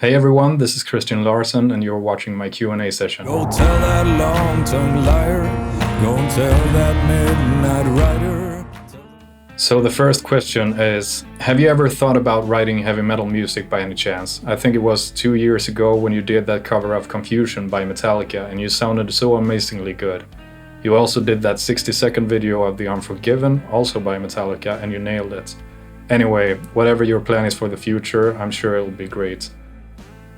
Hey everyone, this is Christian Larson and you're watching my Q&A session. Go tell that long-tongued liar, go tell that midnight rider. So the first question is, have you ever thought about writing heavy metal music by any chance? I think it was 2 years ago when you did that cover of Confusion by Metallica and you sounded so amazingly good. You also did that 60-second video of The Unforgiven, also by Metallica, and you nailed it. Anyway, whatever your plan is for the future, I'm sure it'll be great.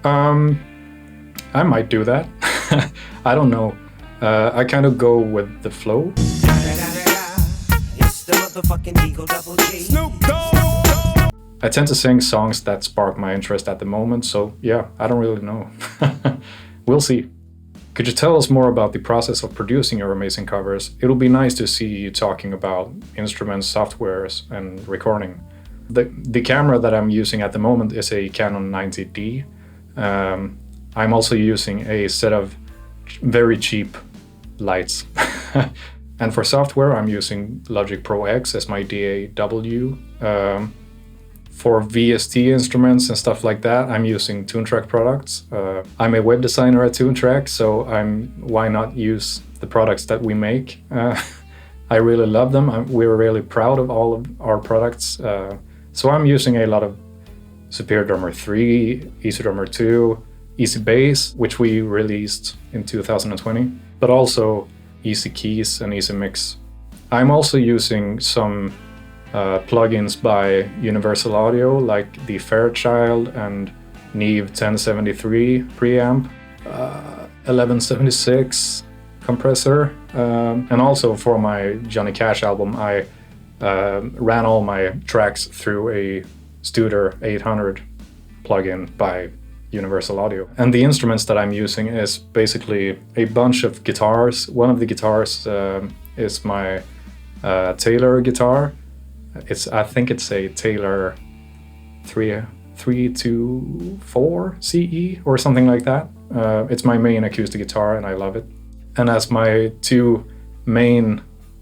I might do that. I don't know. I kind of go with the flow. I tend to sing songs that spark my interest at the moment, so yeah, I don't really know. We'll see. Could you tell us more about the process of producing your amazing covers? It'll be nice to see you talking about instruments, softwares, and recording. The camera that I'm using at the moment is a Canon 90D. I'm also using a set of very cheap lights. And for software, I'm using Logic Pro X as my DAW. For VST instruments and stuff like that, I'm using Toontrack products. I'm a web designer at Toontrack, so why not use the products that we make? I really love them. We're really proud of all of our products. So I'm using a lot of Superior Drummer 3, EZdrummer 2, EZBass, which we released in 2020, but also EZKeys and EZMix. I'm also using some plugins by Universal Audio, like the Fairchild and Neve 1073 preamp, 1176 compressor, and also for my Johnny Cash album, I ran all my tracks through a Studer 800 plugin by Universal Audio. And the instruments that I'm using is basically a bunch of guitars. One of the guitars is my Taylor guitar. I think it's a Taylor 324 CE or something like that. It's my main acoustic guitar and I love it. And as my two main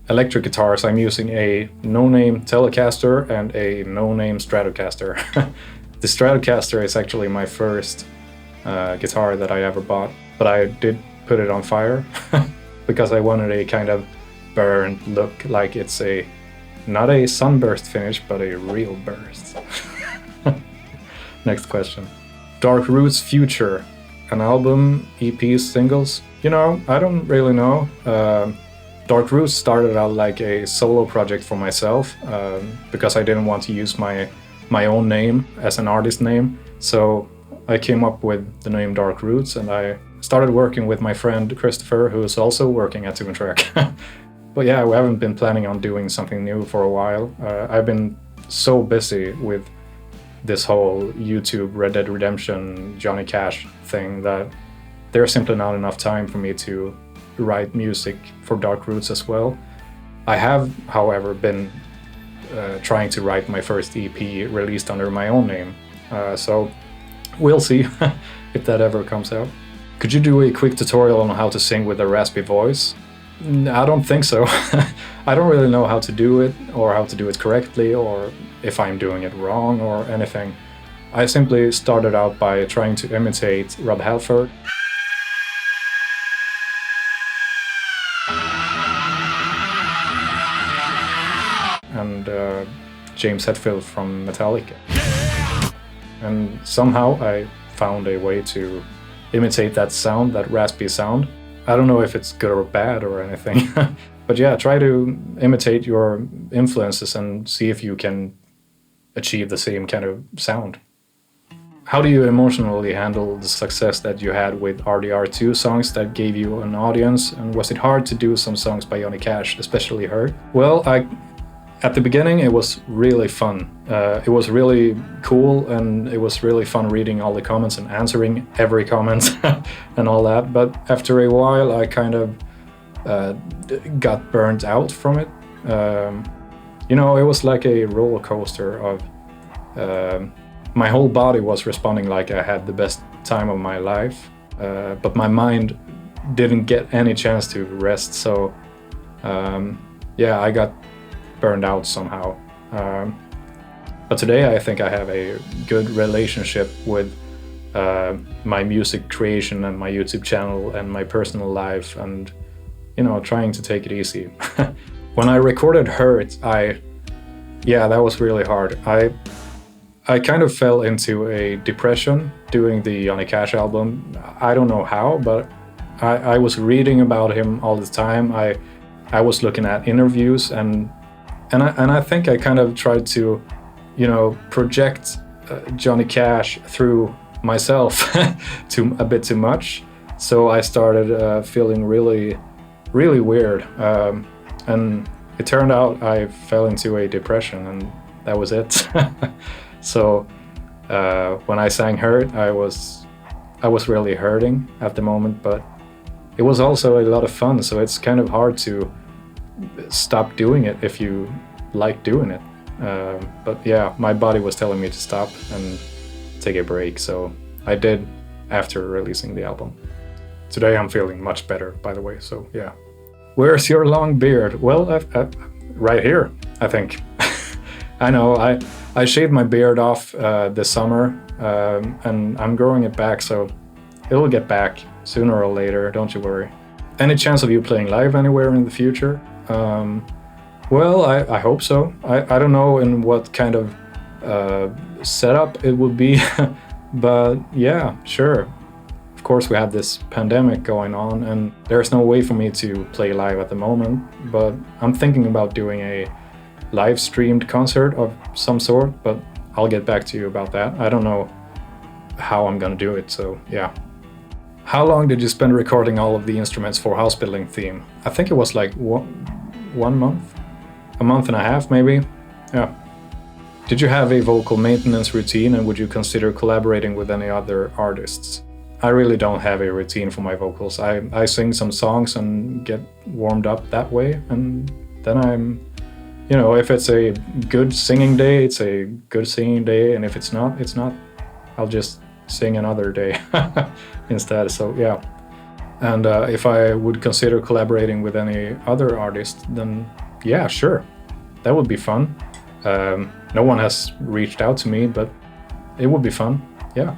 electric guitars, I'm using a no-name Telecaster and a no-name Stratocaster. The Stratocaster is actually my first guitar that I ever bought, but I did put it on fire because I wanted a kind of burned look, like it's not a sunburst finish, but a real burst. Next question. Dark Roots future, an album, EPs, singles? You know, I don't really know. Dark Roots started out like a solo project for myself because I didn't want to use my own name as an artist name. So I came up with the name Dark Roots and I started working with my friend Christopher, who is also working at Toontrack. But yeah, we haven't been planning on doing something new for a while. I've been so busy with this whole YouTube Red Dead Redemption Johnny Cash thing that there's simply not enough time for me to write music for Dark Roots as well. I have, however, been trying to write my first EP released under my own name. So we'll see if that ever comes out. Could you do a quick tutorial on how to sing with a raspy voice? I don't think so. I don't really know how to do it or how to do it correctly or if I'm doing it wrong or anything. I simply started out by trying to imitate Rob Halford. And James Hetfield from Metallica. And somehow I found a way to imitate that sound, that raspy sound. I don't know if it's good or bad or anything. But yeah, try to imitate your influences and see if you can achieve the same kind of sound. How do you emotionally handle the success that you had with RDR2 songs that gave you an audience? And was it hard to do some songs by Johnny Cash, especially Hurt? Well, at the beginning, it was really fun. It was really cool, and it was really fun reading all the comments and answering every comment and all that. But after a while, I kind of got burnt out from it. You know, it was like a roller coaster of... my whole body was responding like I had the best time of my life, but my mind didn't get any chance to rest. So yeah, I got burned out somehow. But today I think I have a good relationship with my music creation and my YouTube channel and my personal life, and trying to take it easy. When I recorded Hurt, that was really hard. I kind of fell into a depression doing the Johnny Cash album. I don't know how, but I was reading about him all the time. I was looking at interviews, and I think I kind of tried to, project Johnny Cash through myself a bit too much. So I started feeling really, really weird, and it turned out I fell into a depression, and that was it. So when I sang Hurt, I was really hurting at the moment, but it was also a lot of fun. So it's kind of hard to stop doing it if you like doing it. But yeah, my body was telling me to stop and take a break, so I did after releasing the album. Today I'm feeling much better, by the way, so yeah. Where's your long beard? Well, right here, I think. I know, I shaved my beard off this summer, and I'm growing it back, so it'll get back sooner or later, don't you worry. Any chance of you playing live anywhere in the future? Well, I hope so. I don't know in what kind of setup it would be, but yeah, sure. Of course, we have this pandemic going on, and there's no way for me to play live at the moment, but I'm thinking about doing a live streamed concert of some sort, but I'll get back to you about that. I don't know how I'm gonna do it, so yeah. How long did you spend recording all of the instruments for House Building Theme? I think it was like 1 month? A month and a half, maybe? Yeah. Did you have a vocal maintenance routine, and would you consider collaborating with any other artists? I really don't have a routine for my vocals. I sing some songs and get warmed up that way, and then I'm, if it's a good singing day, it's a good singing day, and if it's not, it's not. I'll just sing another day instead, so yeah. And if I would consider collaborating with any other artist, then yeah, sure. That would be fun. No one has reached out to me, but it would be fun, yeah.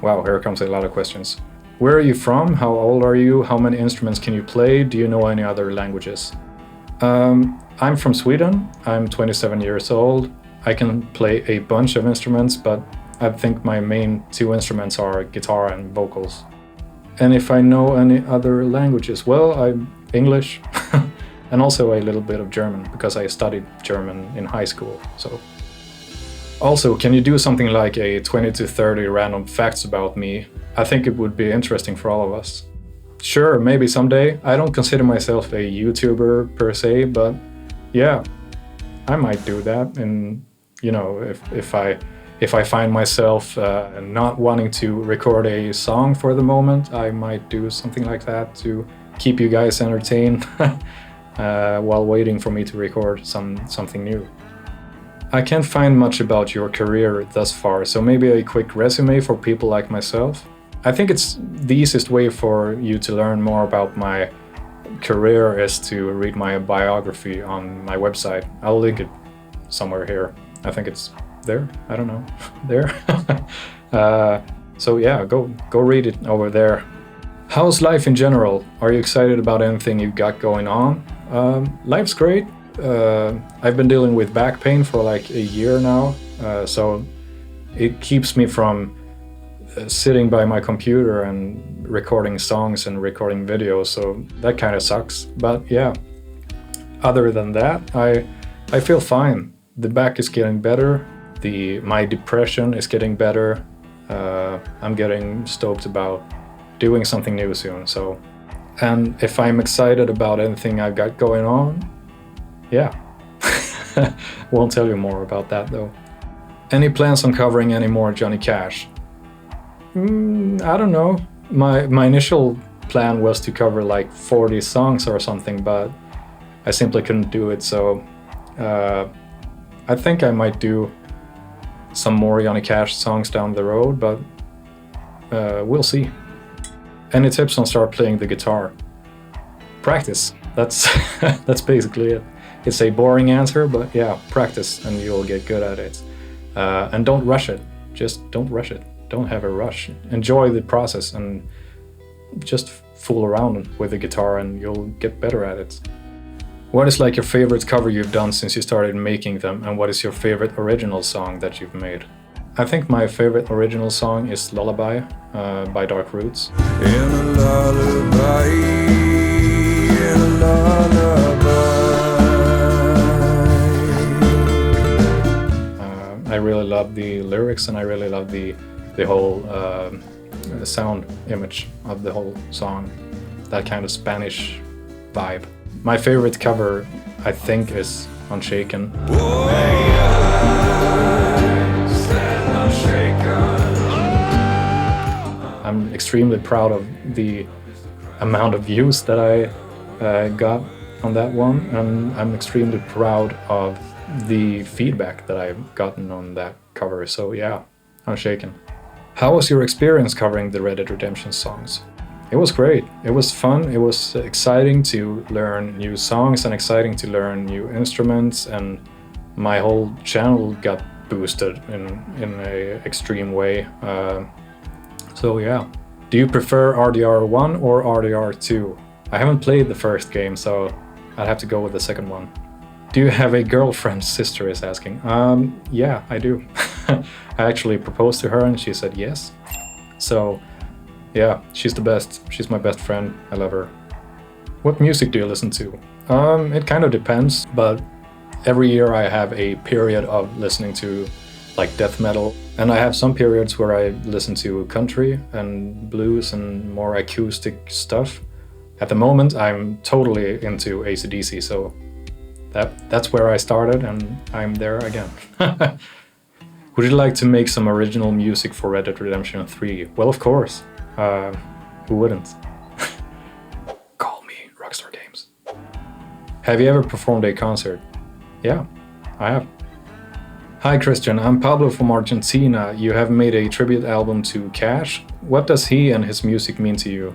Wow, here comes a lot of questions. Where are you from? How old are you? How many instruments can you play? Do you know any other languages? I'm from Sweden. I'm 27 years old. I can play a bunch of instruments, but I think my main two instruments are guitar and vocals. And if I know any other languages, well, I'm English and also a little bit of German because I studied German in high school. So, also, can you do something like a 20 to 30 random facts about me? I think it would be interesting for all of us. Sure, maybe someday. I don't consider myself a YouTuber per se, but yeah, I might do that. And if I find myself not wanting to record a song for the moment, I might do something like that to keep you guys entertained while waiting for me to record something new. I can't find much about your career thus far, so maybe a quick resume for people like myself. I think it's the easiest way for you to learn more about my career is to read my biography on my website. I'll link it somewhere here. I think it's there. I don't know. There. So yeah, go read it over there. How's life in general? Are you excited about anything you've got going on? Life's great. I've been dealing with back pain for like a year now, so it keeps me from sitting by my computer and recording songs and recording videos, so that kind of sucks. But yeah, other than that, I feel fine. The back is getting better. My depression is getting better. I'm getting stoked about doing something new soon. So, and if I'm excited about anything I've got going on, yeah. Won't tell you more about that though. Any plans on covering any more Johnny Cash? I don't know. My initial plan was to cover like 40 songs or something, but I simply couldn't do it. So I think I might do some more Johnny Cash songs down the road, but we'll see. Any tips on start playing the guitar? Practice. That's basically it. It's a boring answer, but yeah, practice and you'll get good at it. And don't rush it. Just don't rush it. Don't have a rush. Enjoy the process and just fool around with the guitar and you'll get better at it. What is like your favorite cover you've done since you started making them, and what is your favorite original song that you've made? I think my favorite original song is Lullaby by Dark Roots. In a lullaby, in a lullaby. I really love the lyrics and I really love the whole sound image of the whole song. That kind of Spanish vibe. My favorite cover, I think, is Unshaken. I'm extremely proud of the amount of views that I got on that one, and I'm extremely proud of the feedback that I've gotten on that cover. So yeah, Unshaken. How was your experience covering the Red Dead Redemption songs? It was great. It was fun. It was exciting to learn new songs and exciting to learn new instruments, and my whole channel got boosted in a extreme way. So yeah. Do you prefer RDR1 or RDR2? I haven't played the first game, so I'd have to go with the second one. Do you have a girlfriend? Sister is asking. Yeah, I do. I actually proposed to her and she said yes. So yeah, she's the best. She's my best friend. I love her. What music do you listen to? It kind of depends, but every year I have a period of listening to like death metal, and I have some periods where I listen to country and blues and more acoustic stuff. At the moment, I'm totally into AC/DC, so that's where I started, and I'm there again. Would you like to make some original music for Red Dead Redemption 3? Well, of course. Who wouldn't? Call me Rockstar Games. Have you ever performed a concert? Yeah, I have. Hi Christian, I'm Pablo from Argentina. You have made a tribute album to Cash. What does he and his music mean to you?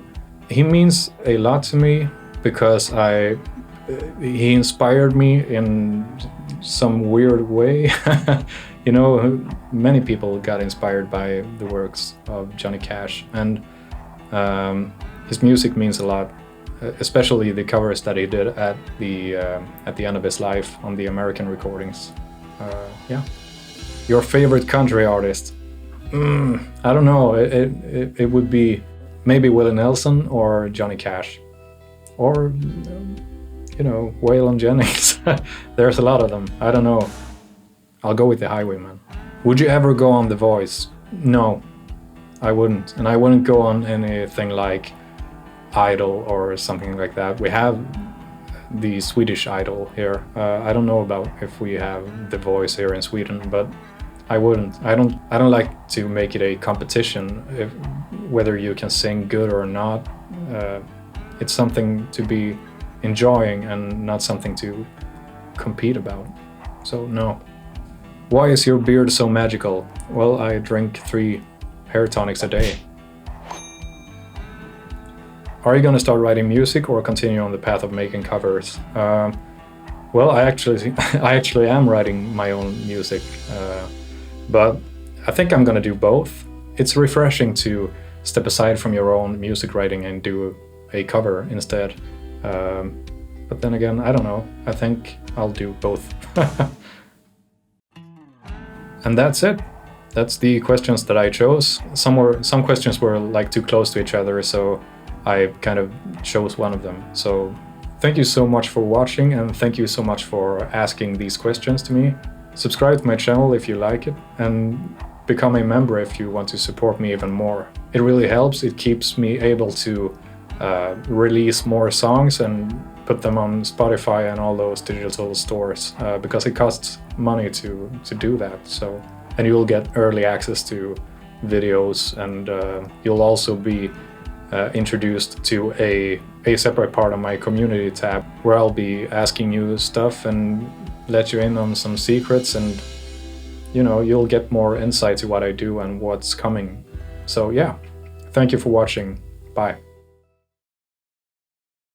He means a lot to me because he inspired me in some weird way. You know, many people got inspired by the works of Johnny Cash, and his music means a lot, especially the covers that he did at the end of his life on the American recordings. Yeah. Your favorite country artist? I don't know. It would be maybe Willie Nelson or Johnny Cash, or you know, Waylon Jennings. There's a lot of them. I don't know. I'll go with the Highwayman. Would you ever go on The Voice? No, I wouldn't, and I wouldn't go on anything like Idol or something like that. We have the Swedish Idol here. I don't know about if we have The Voice here in Sweden, but I wouldn't. I don't like to make it a competition, whether you can sing good or not. It's something to be enjoying and not something to compete about. So no. Why is your beard so magical? Well, I drink 3 hair tonics a day. Are you gonna start writing music or continue on the path of making covers? Well, I actually am writing my own music, but I think I'm gonna do both. It's refreshing to step aside from your own music writing and do a cover instead. But then again, I don't know. I think I'll do both. And that's it. That's the questions that I chose. Some questions were like too close to each other, so I kind of chose one of them. So thank you so much for watching, and thank you so much for asking these questions to me. Subscribe to my channel if you like it, and become a member if you want to support me even more. It really helps. It keeps me able to release more songs and put them on Spotify and all those digital stores, because it costs money to do that. So, and you'll get early access to videos, and you'll also be introduced to a separate part of my community tab, where I'll be asking you stuff and let you in on some secrets, and you know, you'll get more insight to what I do and what's coming. So yeah, thank you for watching. Bye.